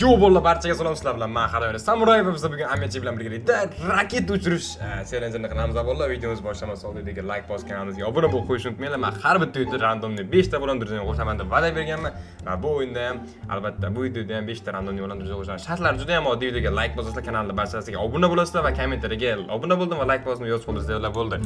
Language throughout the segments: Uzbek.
Yo bolalar, barchaga salom, sizlar bilan men Xadoyar Samuray va biz bugun Amyachi bilan birgalikda raket uchirish challenge-ni qilamiz. Avvalo videomiz boshlamas oldin like bosib kanalimizga obuna bo'lib qo'yishni unutmanglar. Men har bitta videoda randomni 5 ta bilan durjani qo'shaman deb va'da berganman va bu o'yinda ham albatta bu videoda ham 5 ta randomni bilan durjani qo'shaman. Shartlar juda ham oddiy. Videoga like bosasizlar, kanalda barchasiga obuna bo'lasizlar va kommentariga obuna bo'ldim va like bosishni yozib qo'yinglar bo'ldi.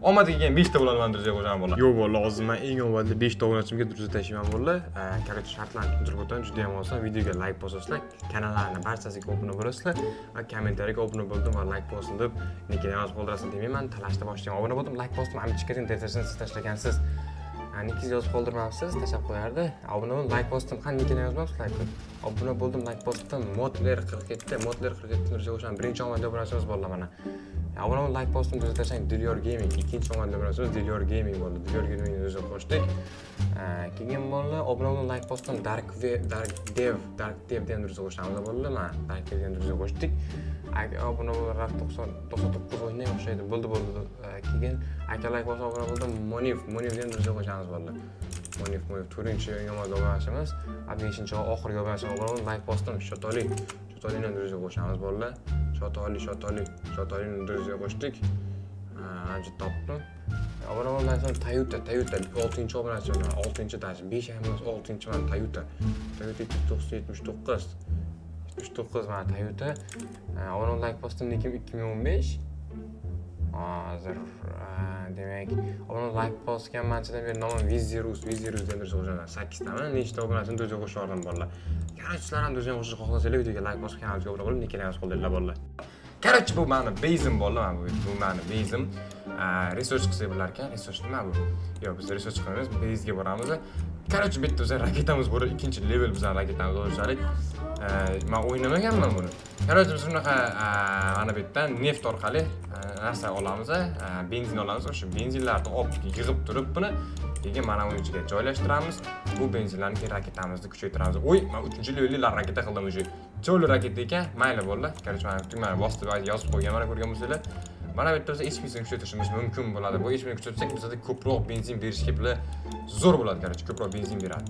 Omad kelgan 5 ta bilan durjani qo'shaman bo'ladi. Yo bolalar, hozir men eng avvalda 5 ta obunachiga durjani tashlayman bo'ladi. Korotchi shartlarni tushuntirib o'taman. Juda ham oson. Videoga like bosasizlar, kanallarni barchasiga obuna bo'lasizlar va kommentariga obuna bo'ldim va like bosdim deb nickini yozib qoldirasizlar demayman. Talashda boshlagan obuna bo'ldim, like bosdim, Amyachiga detasini siz tashlagansiz. Nickingizni yozib qoldirmabsiz, tashlab qo'yardi. Obuna bo'ldim, like bosdim, qani nickini yozmabsiz, like qilib. Obuna bo'ldim, like bosdim. Modler 47 nurga o'shan birinchi omadli obunachimiz bo'ldi mana. Obuna bo'ldim, like bosdim, deb tashlang Dilior Gaming. Ikkinchi omadli obunachimiz Dilior Gaming bo'ldi. Dilior Gamingni o'zi qo'shdik. Keyin bo'ldi, obuna bo'ldim, like bosdim, Dark Dev degan durjani qo'shamiz bo'ldi. Mana Dark Dev degan durjani qo'shdik. Obuna bo'lib 99 o'yinga o'xshaydi. Bo'ldi. Keyin aka like bosib obuna bo'ldim, Monif degan durjani qo'shamiz bo'ldi. Monif 4-chi yomon obunachimiz, 5-chi oxirgi obunachimiz obuna bo'ldim, like bosdim, Shotolini durjani qo'shamiz bo'ldi. Shotolini durjani qo'shdik. Ancha topdim. Obuna bo'lgan so'ng Toyota 6-chi obunachi, 6-chi dash, 5 emas 6-chi mana Toyota 979 mana Toyota. Obuna like bosdim, lekin 2015. Hozir demak, obuna like bosgan manchadan beri nomim Vizirus degan durjani qo'shaman. 8 taman, nechta obunachini durjani qo'shib yubordim bolalar. Qarashlar ham durjani qo'shishni xohlasanglar videoga like bosib kanalimizga obuna bo'lib, nickini yozib qoldiringlar bolalar. Qarashchi bu meni bezim bolalar, bu meni bezim. Research qilsak bo'lar ekan. Research nima bu? Yo'q, biz research qilmaymiz, bezga boramiz. Qarashchi bitta o'zi raketamiz bor, ikkinchi level bizning raketamiz o'rishalik. Men o'ynamaganman buni. Qarashchi biz bunaqa mana bu yerdan neft orqali narsa olamiz, benzin olamiz. O'sha benzinlarni olib yig'ib turib buni keyin mana uning ichiga joylashtiramiz. Bu benzinlarni keyin raketamizni kuchaytiramiz. O'y, men 3-levelli raketa qildim o'sha. Cho'li raketa ekan, mayli bo'ldi. Qarashchi men tugmani bosib yozib qo'yganman, ko'rgan bo'lsanglar. Mana bu yerda biz HP'ni kuchaytirishimiz mumkin bo'ladi. Bu HP'ni kuchaytirsak, bizga ko'proq benzin berishga puli zo'r bo'ladi, qarashchi, ko'proq benzin beradi.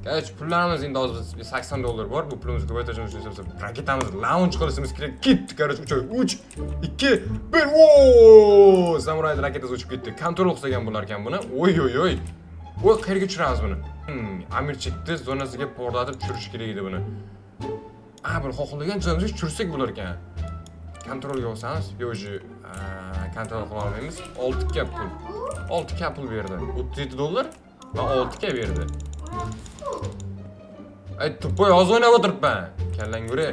Qarashchi, pullarimiz endi hozir $80 bor. Bu pulimizni ko'paytirishimiz uchun raketamizni launch qilishimiz kerak. Ketdi, qarashchi, 3, 2, 1. Vooo! Samuray raketasi uchib ketdi. Kontrol qilgan bo'lar ekan buni. Oy. Voy, qayerga tushiramiz buni? Amirchikni zonasiga portlatib tushirish kerak edi buni. Bir xohlagan joyimizga tushirsak bo'lar ekan. Kontrolga olsangiz, yo'ji kontrol qila olmaymiz. 6K pul. 6K pul berdi. $37 va 6K berdi. Ay, to'poy hozir o'ynab o'tiribman. Kallang o'ra.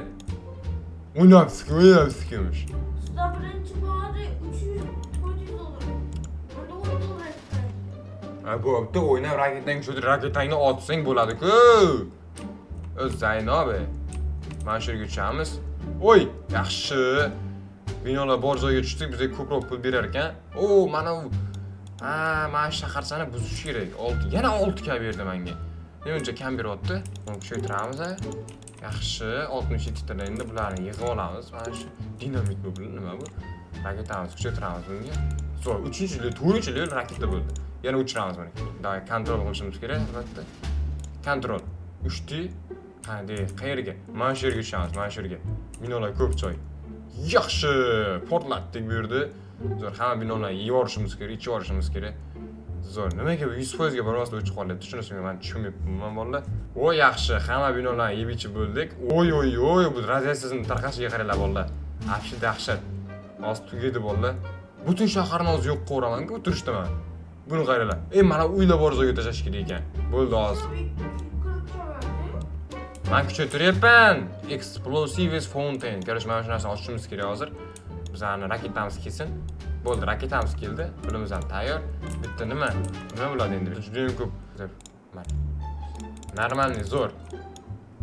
O'ynabsizkimish. Sizda birinchi bori $300 Bu bitta o'ynab raketang tushirib, raketangni otsang bo'ladi-ku. O'z Zaynobi. Mana shu yerga tushamiz. Oy, yaxshi. Binolar bor joyga tushdik, bizga ko'proq pul berar ekan. Mana u. Mana shaharchani buzish kerak. Yana 6K berdi menga. Menimcha kam beryapti. Buni kuchaytiramiz. Yaxshi, 67 ta endi bularni yig'ib olamiz. Mana shu dinamit bu nima bu? Raketamizni kuchaytiramiz bunga. So'ng 4-level raketa bo'ldi. Yana uchiramiz buni. Davay kontrol qilishimiz kerak, albatta. Kontrol. 3 qayerga? Mana shu yerga tushamiz, mana shu yerga. Binolar ko'p joy. Yaxshi, portlatdik bu yerda. Zo'r, hamma binolarni yorishimiz kerak, ichib olishimiz kerak. Zo'r, nimaga 100% ga bormasdan o'chib qolyapti? Tushunasizmi? Men tushunmayapman bolalar. Yaxshi, hamma binolarni yeb ichib bo'ldik. Oy, bu radiatsiyani tarqashiga qaranglar bolalar. Afshi dahshat. Hozir tugaydi bolalar. Butun shaharni hozir yo'q qiliraman-ku o'tirishdaman. Buni qaranglar. Mana uylar bor joyga tashlash kerak ekan. Bo'ldi hozir. Men kuchaytiryapman. Explosive fountain. Qarang, mana shu narsani ochishimiz kerak hozir. Bizlarni raketamiz kelsin. Bo'ldi, raketamiz keldi. Pulimiz ham tayyor. Bitta nima bo'ladi endi? Juda ham ko'p. Normalniy zo'r.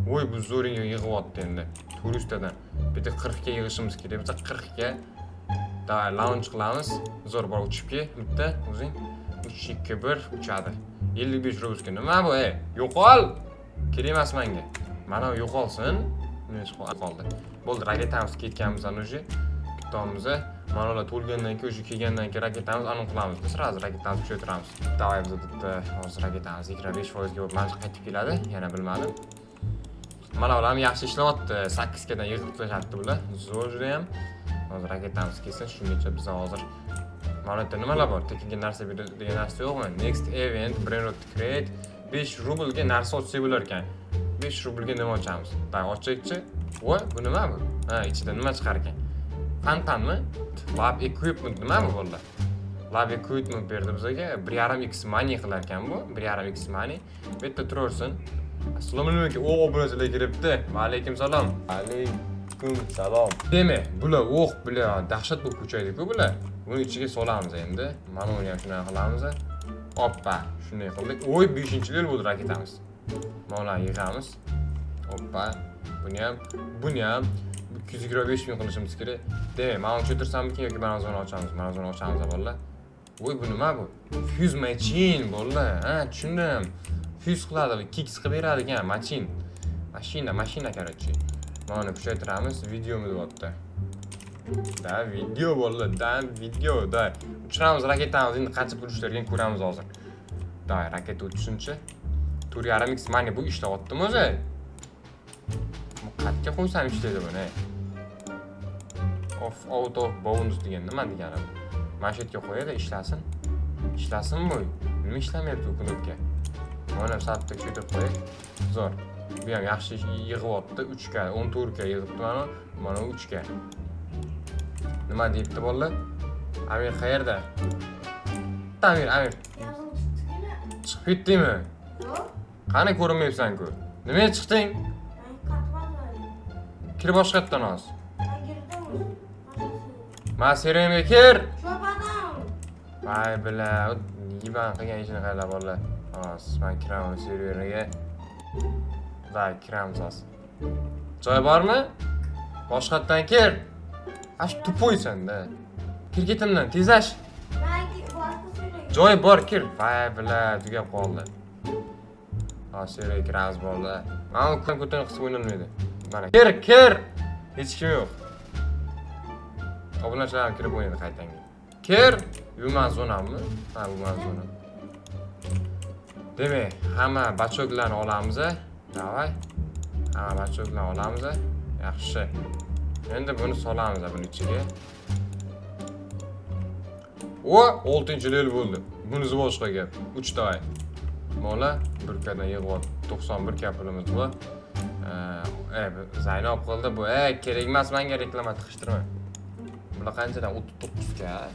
Voy, bu zo'ringa yig'yapti endi. 400 tadan. Bitta 40 ga yig'ishimiz kerak. Biz 40 ga davay launch qilamiz. Zo'r bor uchibga. Bitta o'zing 3 2 1 uchadi. 55 rubelga. Nima bu? Yo'qol. Kerak emas menga. Mana yo'qolsin. Nima qoldi? Bo'ldi, raketamiz ketganimizdan o'sha bittamizni mana ular to'lgandan keyin o'sha kelgandan keyin raketamizni aniq qilamiz. Biz sразу raketamizni kuchaytiramiz. Davay biz bitta hozir raketamiz 25% ga bo'lib mancha qaytib keladi. Yana bilmadim. Mana ularni yaxshi ishlayapti. 8 gadan yig'ib tashlatdi bular. Zo'r judayam. Hozir raketamiz kelsin, shungacha biz hozir mana yerda nimalar bor? Tekinga narsa degan narsa yo'qmi? Next event brand to create 5 rublga narsa ochsak bo'lar ekan. 5 rublga nima ochamiz? Day ochaychi. Voy, bu nima bu? Ha, ichida nima chiqar ekan? Fantanmi? Lab equipment nima bu bolalar? Lab equipment berdi bizga. 1.5x money qilar ekan bu. 1.5x money. Bu yerda turaversin. Assalomu alaykum. Obunachilar kiribdi. Va alaykum salom. Alaykum salom. Deme, bular bular dahshat bo'lib ko'chaydi-ku bular. Buni ichiga solamiz endi. Mana uni ham shunday qilamiz. Hoppa, shunday qildik. Voy, 5-yil bo'ldi raketamiz. Mana yig'amiz. Hoppa. Buni ham 225 ming qilishimiz kerak. Demak, mana shu o'tirsammikin yoki manozoni ochamiz. Manozoni ochamiz bolalar. Voy, bu nima bu? Fuse machine bolalar. Ha, tushundim. Fuse qiladi, kicks qilib beradi ekan, mashina короче. Mana kuchaytiramiz, videomi deyapti. Da, video bolalar, da. Uchiramiz raketamiz, endi qancha pul ishlargan ko'ramiz hozir. Da, raketa uchishunchi. 4.5x money bu ishlayaptimi o'zi? Bu qayerga qo'ysam ishlaydi buni. Out of bounds degan nima degani? Mana shu yerga qo'yadi, ishlasin. Ishlasin bu. Nima ishlamayapti bu knopka? Mana saatda shu yerga qo'yib. Zo'r. Bu ham yaxshi yig'yapti. 3 ga, 14 ga yig'ibdi mana 3 ga. Nima deyapti bolalar? Amir qayerda? Amir. Yazılı çıktı Chiqib ketdingmi? Yok. Qani ko'rinmayapsan-ku? Nimaga chiqding? Ben katmadım. Kir boshqa yerdan hozir. Ben girdim. Men serimga kir. Çöp adam. Vay bila, yiban qilgan ishini qaylab bolalar. Hozir men kiraman serveriga. Va kiramiz hozir. Joy bormi? Boshqa yerdan kir. Ash tupoysan-da. Kir ketimdan, tezlash. Belki başkasıyla Joy bor, kir. Vay bila, tugab qoldi. Hozir serverga kiramiz bolalar. Mana ko'tarib qisib o'ynalmaydi. Mana kir. Hech kim yo'q. Obunachilar kirib o'ynaydi qaytanga. Kir. Bu mazonami? Ha, bu mazona. Demak, hamma bachoklarni olamiz. Davay. Hamma bachoklarni olamiz. Yaxshi. Endi buni solamiz buni ichiga. O, 6-yil bo'ldi. Bunisi boshqa gap. 3 ta oy. Mola 1 kadan yig'ib 91 ka pulimiz bor. Zaynab qildi bu. Kerak emas, menga reklama tiqishtirma. Bular qanchadan? 39 ka.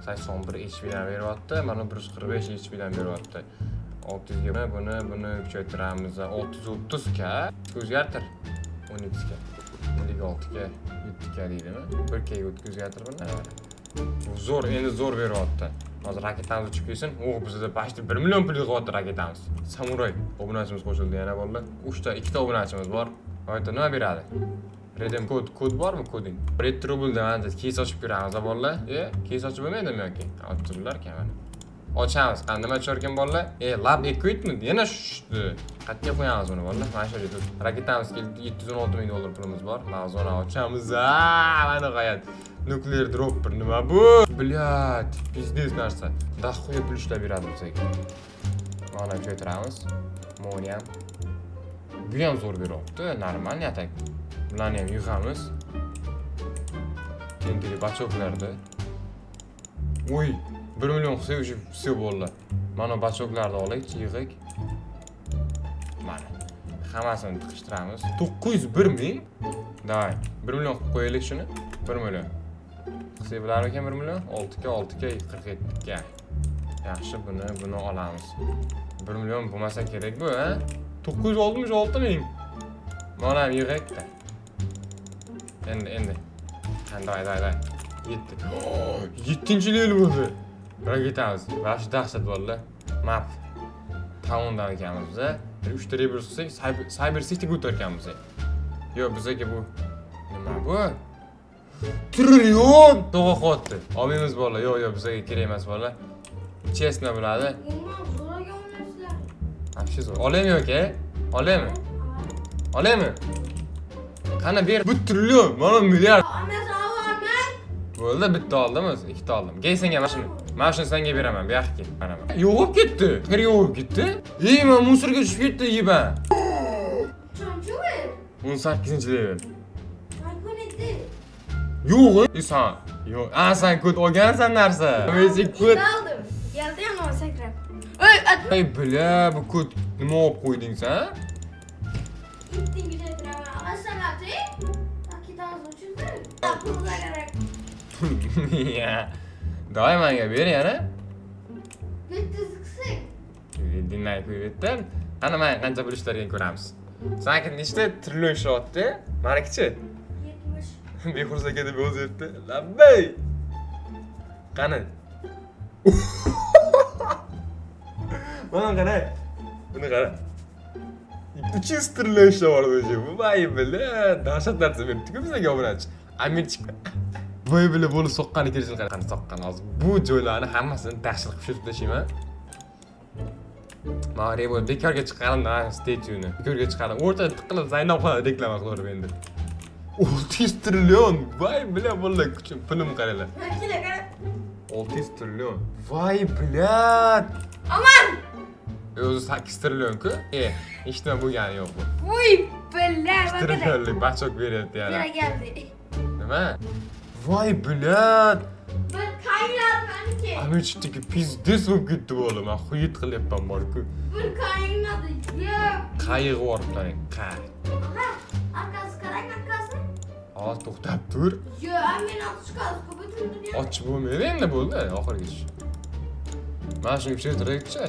81 HP dan beryapti. Mana 145 HP dan beryapti. 600 ga buni kuchaytiramiz. 630 ka. O'zgartir. 12 ka. 56 ga, 7 ka deydimi? 1 ka o'tkazgatir buni. Zo'r, endi zo'r beryapti. Hozir raketamiz uchib kelsin. Bizda почти 1 million pul yig'yapti raketamiz. Samuray obunachimiz qo'shildi yana bolalar. 3 ta, 2 ta obunachimiz bor. Hoyda nima beradi? Redeem kod bormi koding? 7 rubldan ancha keys ochib ko'ramiz bolalar. Keys ochib bo'lmaydimi yoki? Ochdilar ekan mana. Ochamiz. Qani nima tusharkan bolalar? Lab equipment yana tushdi. Qayerga qo'yamiz buni bolalar? Mana shu yerda raketamiz keldi. 716 ming dollar pulimiz bor. Mavzuni ochamiz. Mana qo'yadi. Nuklear dropper nima bu? Blyat, biznes narsa. Daxo'ya pul ishlab beradi bizga. Mana ko'taramiz. Moni ham. Bu ham zo'r beryapti. Normal atak. Bularni ham yig'amiz. Keyin bachoklarda. Voy, 1 million qilsak уже все bo'ldi. Mana bachoklarni olaylik, yig'ik. Mana. Hammasini tiqishtiramiz. 901 ming. Davay, 1 million qilib qo'yaylik shuni. 1 million. Qilsak bo'larmikan 1 million? 6 ga 47 ga. Yaxshi, buni olamiz. 1 million bo'lmasa kerak bu, ha? 966 ming. Mana ham yig'ikda. Endi. Qanday. 7-yil bo'ldi. Raketamiz. Vash dahshat bolalar. Map. Towndan ekanmiz biz. 3 ta rebel qilsak, Cyber City ko'targanmiz. Yo'q, bizga bu nima bu? Trillion to'g'aqotdi. Olmaymiz bolalar. Yo'q, bizga kerak emas bolalar. Chestna bo'ladi. Bilmem zo'ra gelmezler. Afsus. Olaymi yoki? Olaymi? Olaymi? Qani ber 1 trillion, mana milliard. Bo'ldi, bitta oldimiz, ikkita oldim. Gey senga mana shuni senga beraman, bu yoqqa ket. Mana. Yo'qib ketdi. Qayerga yo'qib ketdi? Men musorga tushib ketdi, yiba. Çöp 18-level. iPhone 7. Yo'q, sen. Yo'q. Sen kod olgansan narsa. Messi kod. Aldım. Geldi ama sakrab. Oy, at. Ay, bile bu kod nima olib qo'yding sen? Gittin güzel drama. Asalati. Akitan uçurdu. Pulga gerek. Ya. Davay menga ber yana. Bitti sıksın. Dinlay qo'yibdim. Ana men qancha pul ishlargan ko'ramiz. Sanki nechta trillion ishlayapti? Manakichi. 70. Behurza aka deb yozibdi. Labbay. Qani? Mana qara. Buni qara. 200 trillion ishlayapti o'zi. Bu voy bile dahshat narsa beribdi-ku bizga obunachi. Amirchik. Voy bile bo'lib soqqani kelishini qani soqqan hozir. Bu joylarni hammasini tashkil qilib tushirib tashlayman. Ma'ri bu bekorga chiqqanim statuni. Bekorga chiqqanim. O'rtada tiqilib Zaynabxon reklama qilaverib endi. 600 trillion. Voy bile bo'ldi kuchim, pulim qaranglar. Kile kare. 600 trillion. Voy bilat. Aman. O'zi 8 trillion-ku. Hech nima bo'lgani yo'q bu. Uy, bella. 8 trillionlik bachok beryapti yana. Yana geldi. Nima? Voy bilat. Bir kaynar benimki. Amirchikdagi pizdes bo'lib ketdi oğlum. Men xuyit qilyapman bor-ku. Bir kaynadı. Yok. Qayg'i boribdi, qay. Aha. Arkası karang arkası. Hozir to'xtab tur. Yok, men atışkazı kapatıldı diyor. Ochib bo'lmaydi endi bo'ldi oxirigacha. Mana shuni kuchaytiraylik-chi.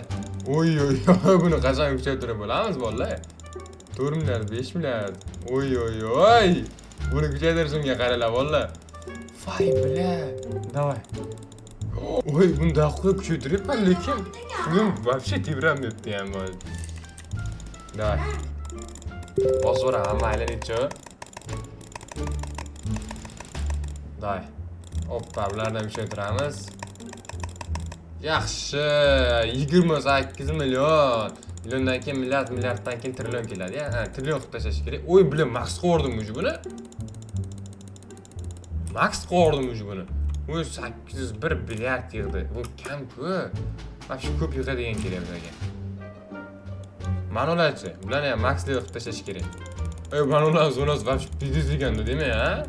Oy, buni qachon kuchaytirib bo'lamiz bolalar? 4 milliard, 5 milliard. Oy. Buni kuchaytirishimga qaranglar bolalar. Voy bile. Davay. Oy, buni daha qo'yib kuchaytiryapman lekin pulim вообще tebranmayapti ham bor. Davay. Bosib o'raman, mayli-chi. Davay. Hoppa, bulardan kuchaytiramiz. Yaxshi, 28 million. Milliondan keyin milliarddan keyin trillion keladi-ya. Ha, trillion qilib tashlash kerak. Oy, bilan max qo'rdim o'zi buni. Max qo'rdim o'zi buni. Oy, 801 milliard yig'di. Bu kam-ku. Mana shu ko'p yig'adigan kerak bizga. Mana ularchi, bularni ham max deb qilib tashlash kerak. Oy, mana ular zonas va biznes deganda demak, ha?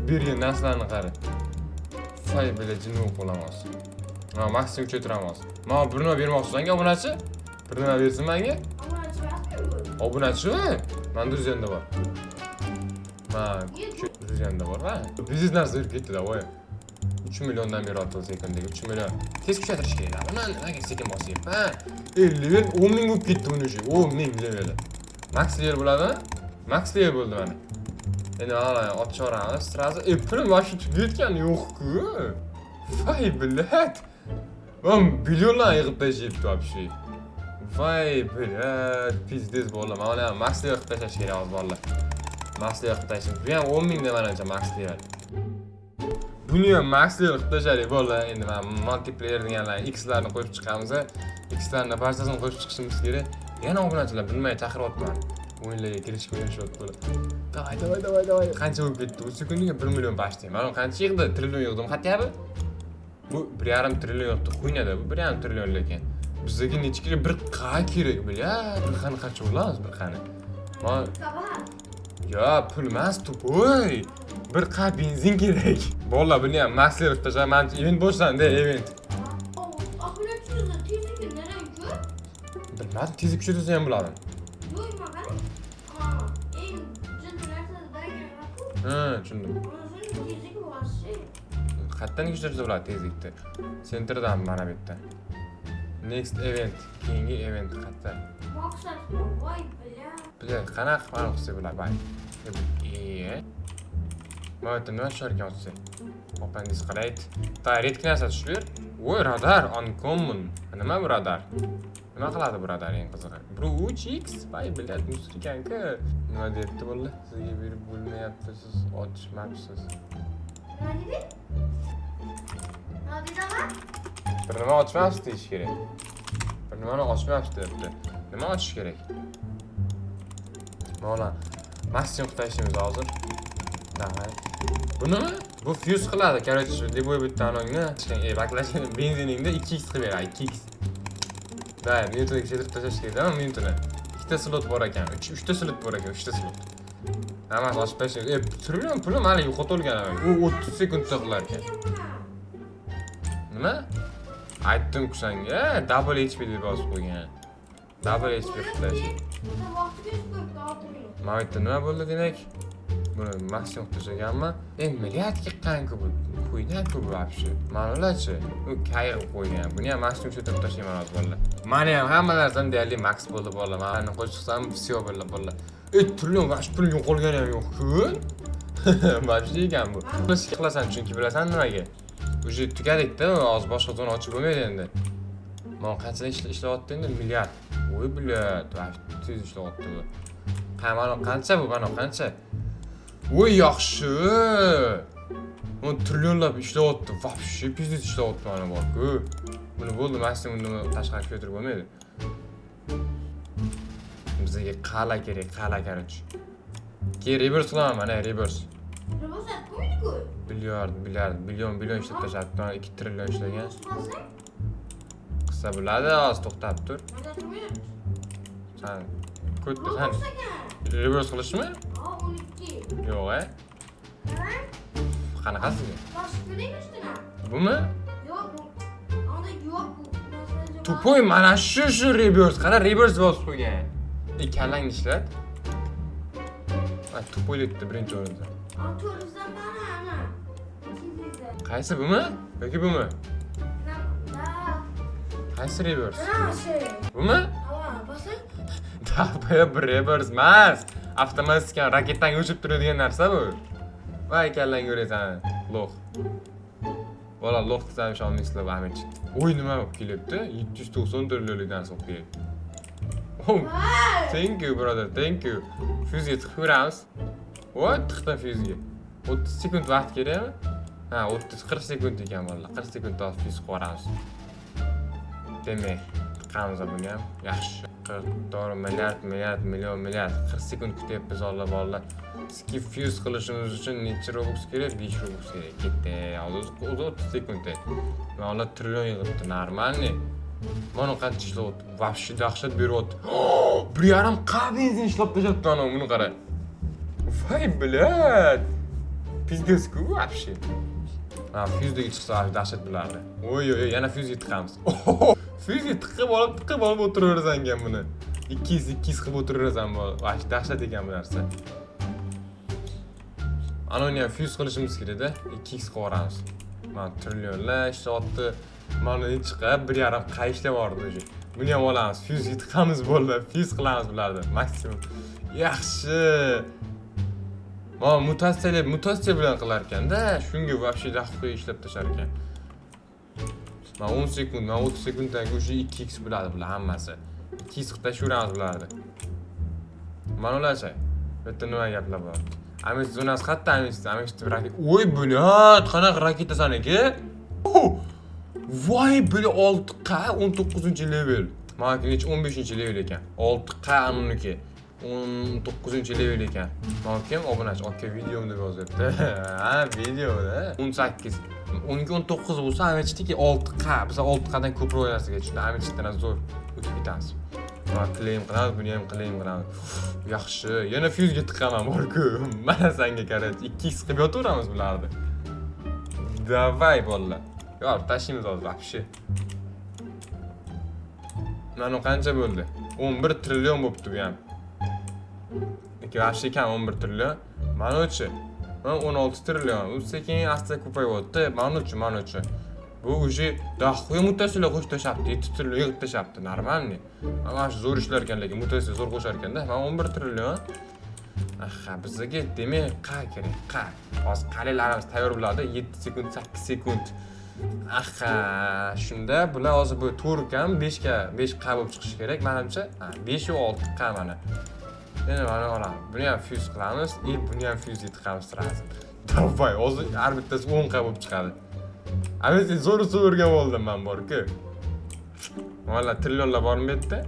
Bergan narsalarni qara. Voy, bile jinni qo'lamiz. Ha, maksimum kuchaytiramiz. Mana bir nima bermoqchisan-ku obunachi? Bir nima bersin menga? Ama açmaz bu. Obunachi? Menda o'zingda bor. Mana o'zingda bor, ha? Biznes narsa berib ketdi-da, voy. 3 milliondan beri otdi sekundiga 3 million. Tez kuchaytirish kerak. Buni nimaga sekin bosyapti? Ha? 50 level 10 ming bo'lib ketdi buni o'sha. 10 ming level. Max level bo'ladimi? Max level bo'ldi mana. Endi mana ochaveramiz. Sразу pulim vaqti tugayotgani yo'q-ku. Voy bilat. Ben milyonlar yig'ib tashlayapti вообще. Voy bilat, pizdes bo'la. Mana max level qilib tashlash kerak hozir bolalar. Max level qilib tashlash. Bu ham 10 ming demancha max level. Buni ham max level qilib tashlaylik bolalar. Endi men multiplayer deganlar X larni qo'yib chiqamiz. X larni barchasini qo'yib chiqishimiz kerak. Yana obunachilar bilmay chaqiryapman. O'yinlarga kirishga urinishayapti bular. Davay. Qancha bo'lib ketdi? Bu sekundiga 1 million bashdi. Mana qancha yig'di? Trillion yig'dim. Xatyapti? Bu 1,5 trillion yo'qdi. Xuynada bu 1,5 trillion lekin. Bizga necha kerak? 1 qa kerak bilya. 1 qani qancha bo'lamiz 1 qani? Mana Sabah. yo, pul emas, to'poy. 1 qa benzin kerak. Bolalar buni ham max level tashlaman. Event boshlandi, event. Ahmet çözüldü. Tezki nereye gidiyor? Bilmadim, tezlik kuchaytirsa ham bo'ladi. Yok makara. Ama en ciddi nerede derken bakın. Ha, tushundim. Onun tezki var şey. Qayerdan kuchaytirsa bo'ladi tezlikni? Sentrdan mana bu yerda. Next event, keyingi event qayerda? Maksat vay bela. Biля, qanaqa qilib qilsa bo'ladi, bay. Mana bu nima ishlar ekan o'zi? Opangiz qaraydi. Tarixga narsa tushib. Voy, radar uncommon. Nima bu radar? Nima qiladi bu radar eng qizig'i? Bu 3x, bay bilat musir ekan-ku. Nima deyapti bolalar? Sizga berib bo'lmayapti, siz ochmabsiz. Ne dedi? Ne dedi ama? Bir nima ochmabsiz deyish kerak. Bir nimani ochmabsiz deyapti. Nima ochish kerak? Mana maksimum qilishimiz hozir. Davay. Bunimi? Bu fuse qiladi. Короче, любой bitta anongni, baklashini benziningda 2x qilib beradi, 2x. Davay, minutini kuchaytirib tashlash kerak, minutini. ikkita slot bor ekan. 3ta slot bor ekan, 3ta slot. Hammasi ochib tashlash. Trillion pulim hali yo'qotib olgan. U 30 sekundda qilar ekan. Nima? Aytdim-ku senga, double HP deb yozib qo'ygan. Double HP qilish. Mana bu yerda nima bo'ldi demak? Buni maksimum tashlaganman. Milliardga qancha bu? Qo'ygan-ku bu вообще. Ma'lumotchi. U kayr qo'ygan. Buni ham maksimum shu yerda tashlayman hozir bolalar. Mani ham hamma narsadan deyarli max bo'ldi bolalar. Mani qo'shsam всё bo'ldi bolalar. Trillion vash pul yo'qolgani ham yo'q-ku. Вообще ekan bu. Buni qilasan chunki bilasan nimaga? Уже tugadikda, hozir boshqa zona ochib bo'lmaydi endi. Men qanchalik ishlayapti endi? Milliard. Voy bilat, tez ishlayapti bu. Qancha bu, mana qancha? Voy yaxshi. Men trillionlab ishlayapti. Вообще pizdiz ishlayapti mana bor-ku. Buni bo'ldi, maksimum tashqariga ko'tarib bo'lmaydi. Bizga qala kerak, qala короче. Ke reverse qilaman, mana reverse. Billion ishlab tashlabdi. 2 trillion ishlagan. Qissa bo'ladi, hozir to'xtab tur. Sen ko'tdan reverse qilishmi? 12. Yo'q, Qanaqasiga? Bumi? Yo'q, bu. Unda yo'q bu. Tupoy mana shu reverse. Qara reverse bosib qo'ygan. Kallangni ishlat. Tupoylikda birinchi o'rinda. To'g'ridan mana. Qaysi bumi? Yoki bumi? Qaysi reverse? Bumi? Dabaya bir reverse emas. Avtomatik raketadan uchib turadigan narsa bu. Voy kallang ko'rasan, lo'q. Bola lo'q desam ishonmaysizlar Ahmet. O'y nima bo'lib kelibdi? 790 dollarlikdan so'q kelibdi. Oh, thank you brother, thank you. Fuzga tiqib ko'ramiz. Voy, tiqdim fuzga. 30 sekund vaqt kerakmi? Ha, 30-40 sekund ekan bolalar. 40 sekundda fuz qo'yamiz. Demak, tiqamiz buni ham. Yaxshi. 44 milliard 40 sekund kutyapmiz bolalar. Skip fuse qilishimiz uchun necha robux kerak? 5 robux kerak. Ketdi. Hozir 30 sekundda. Mana trillion yig'ibdi, normalniy. Mana qancha ishlayapti? Вообще dahshat beryapti. 1.5 qa benzin ishlab tashlabdi ana buni qara. Voy bilat. Pizdesku вообще. Ha, fuzdagi chiqsa dahshat bo'lardi. Oy, yana fuzga tiqamiz. Fuzga tiqib olib o'tiraversan ekan buni. 200 qilib o'tiraversan bu. Voy, dahshat ekan bu narsa. Ana uni ham fuz qilishimiz kerak-da. 2x qilib mana trillionlar ishlayapti. Mana chiqib 1.5 qa ishlab bordi o'sha. Buni ham olamiz. Fuzga tiqamiz bo'ldi. Fuz qilamiz bularni maksimum. Yaxshi. Mana mutatsiya bilan qilar ekan-da. Shunga вообще daqiqa ishlab tashar ekan. Mana 10 sekund, mana 30 sekunddan o'sha 2x bo'ladi bular hammasi. 2x qilib tashaveramiz bularni. Mana ularcha. Bu yerda nima gaplar bor? Amis zonasi qayerda amis raketa. Voy bulat, qanaqa raketa saniki? Voy bulat 6qa 19-level. Meniki 15-level ekan. 6qa anuniki. 19-level ekan. Kim obunachi, aka videom deb yozyapti. Ha, videoda 18. 12-19 bo'lsa, amitchniki 6qa. Biz 6qadan ko'proq narsaga tushdi. Amitchdan zo'r o'tib ketamiz. Mana claim qilamiz, buni ham claim qilamiz. Yaxshi. Yana fuzga tiqaman bor-ku. Mana senga qarang, 2x qilib yotaveramiz bularni. Davay bolalar. Yo'q, tashlaymiz hozir вообще. Mana qancha bo'ldi? 11 trillion bo'libdi bu ham. Вообще kam 11 trillion. Mana-chi. 16 trillion. U sekin asta ko'payyapti. Mana-chi. Bu уже daxoya mutatsiyalar qo'shib tashabdi. 7 trillion yig'ib tashabdi. Normalniy. Mana shu zo'r ishlar ekan, lekin mutatsiya zo'r qo'shar ekanda. Mana 11 trillion. Aha, bizga demak qa kerak. Qa. Hozir qalilarimiz tayyor bo'ladi. 7 sekund, 8 sekund. Aha, shunda bular hozir bu 4 kam 5 qa bo'lib chiqishi kerak. Menimcha, 5 va 6 qa mana. Yana mana olamiz. Buni ham fuse qilamiz, buni ham fuse tiqamiz sразу. Davay, hozir har bittasi 10 qa bo'lib chiqadi. Amis zo'r o'rgan bo'ldim men bor-ku. Mana trillionlar bormi bu yerda?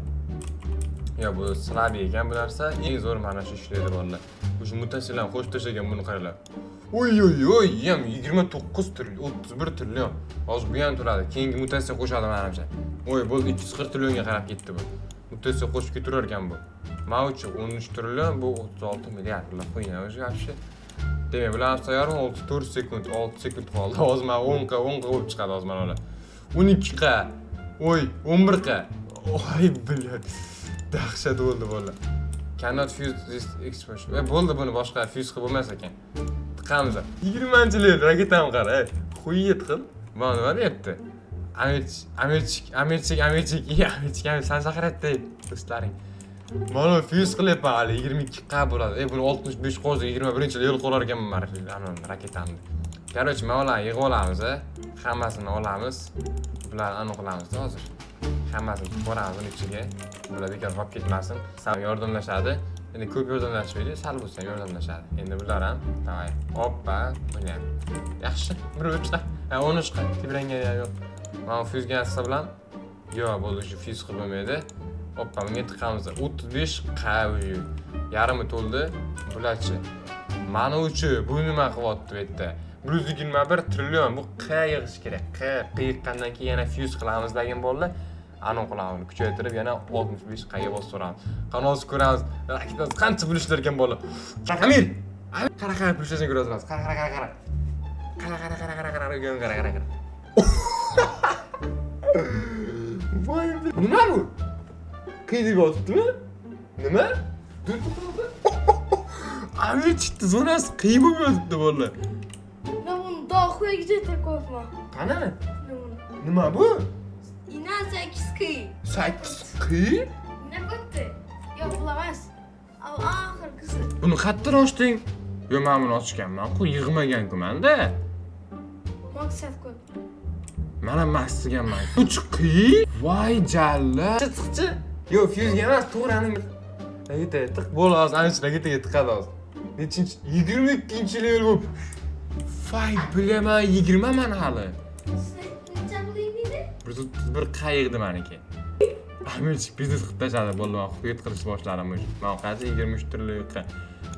Ya bu slab ekan bu narsa, eng zo'r mana shu ishlaydi bolalar. O'sha mutatsiyalarni qo'shib tashlagan buni qaranglar. Oy, ham 29 trillion, 31 trillion. Hozir bu ham turadi. Keyingi mutatsiya qo'shadi menimcha. Oy, bo'ldi 240 trillionga qarab ketdi bu. Mutatsiya qo'shib ketaverar ekan bu. Men uchun 13 trillion bu 36 milliard. Bular qo'ygan o'zi вообще. Demak, bularni tayyorim 34 sekund, 6 sekund qoldi. Hozir men 10 qa bo'lib chiqadi hozir mana ular. 12 qa. Oy, 11 qa. Oy, bilat. Dahshat bo'ldi bola. Cannot fuse this explosion. Bo'ldi buni boshqa fuse qilib bo'lmas ekan. Tiqamiz. 20-yil raketam qara. Qo'yib qil. Mana nima deyapti? Americhik san chaqiradi do'stlaring. Mana fuse qilyapman hali 22 qa bo'ladi. Buni 65 qo'zi 21-yil yo'l qo'lar ekanman mana raketamni. Короче, men ularni yig'ib olamiz, hammasini olamiz. Bularni aniqlamiz hozir. Hammasini boramiz uning ichiga. Bular bekor qolib ketmasin. Sal yordamlashadi. Endi ko'p yordamlashmaydi, sal bo'lsa ham yordamlashadi. Endi bular ham, davay. Hoppa, buni ham. Yaxshi, 1 qa. 13 qa. Tebrangani ham yo'q. Mana fuzga asla bilan yo'q, bo'ldi, shu fuz qilib bo'lmaydi. Hoppa, bunga tiqamiz. 35 qa uyi. Yarimi to'ldi. Bularchi. Mana uchi, bu nima qilyapti bu yerda? 121 trillion. Bu qa yig'ish kerak. Qiyiqqandan keyin yana fuz qilamiz degan bo'ldi. Aniqlamizni kuchaytirib yana 65 qaga bostiramiz. Qanoz ko'ramiz. Raketasi qancha bo'lishlar ekan bola. Amir. Qara bo'lishini ko'rasiz. Qara. Voy, nima bu? Qiyib yotibdimi? Nima? Amir chiqdi zonasi qiyib yotibdi bola. Nima do'xuya gidib qo'yma. Qana? Nima bu? Ina 8 qiy. 8 qiy? Ne qo'ydi? Yo'q, bulamaz. Oxirgisi. Buni qayerdan ochding? Yo, men buni ochganman-ku, yig'magan-ku menda. Maqsad qo'y. Mana mastiganman. 3 qiy? Voy jalla. Chiqchi. Yo, fuzga emas, to'g'rani. Raketaga tiq, bo'ldi hozir, ana shu raketaga tiqadi hozir. Nechinchi? 22-yil bo'lib. Voy, bilaman, 20 man hali. Necha bo'laydi? Bir qayiqdi meniki. Amish biznes qilib tashladi, bo'ldi, men xuyet qilish boshladim o'sha. Men qazi 23 trillion.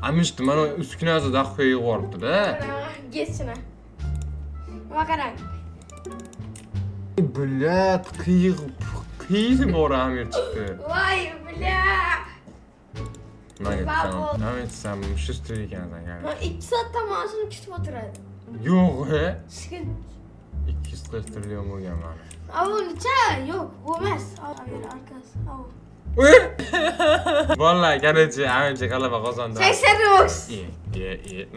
Amish mana uskunasida qo'yib yuboribdi-da. Geçsene. Nima qarang. Bilat, qiyiq bor Amir chiqdi. Voy, bля. Amir sen shu stil ekansan. Men 2 soatdan mana shuni kutib o'tiradi. Yo'q, Shikil. 240 trillion bo'lgan mana. Avu necha? Yo'q, bo'lmas. Amir arkasi. Avu. Vallahi, короче, Amir g'alaba qozondi. 80 Robux.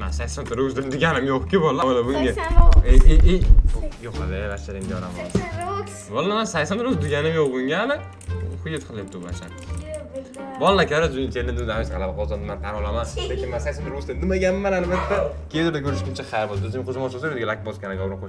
Men 80 Robux deganim yo'q-ku, vallahi. Mana bunga. 80 Robux. Yo'q, hali bashar endi yoraman. 80 Robux. Vallahi men 80 Robux deganim yo'q bunga hali. Xuyet qilyapti bashar. Vallahi, короче, internetda Amir g'alaba qozondi, men tan olaman. Lekin men 80 Robux demaganman albatta. Kelida ko'rishguncha xayr bo'ldi. O'zim qo'shimcha so'raydigan like bosganiga obuna qo'y.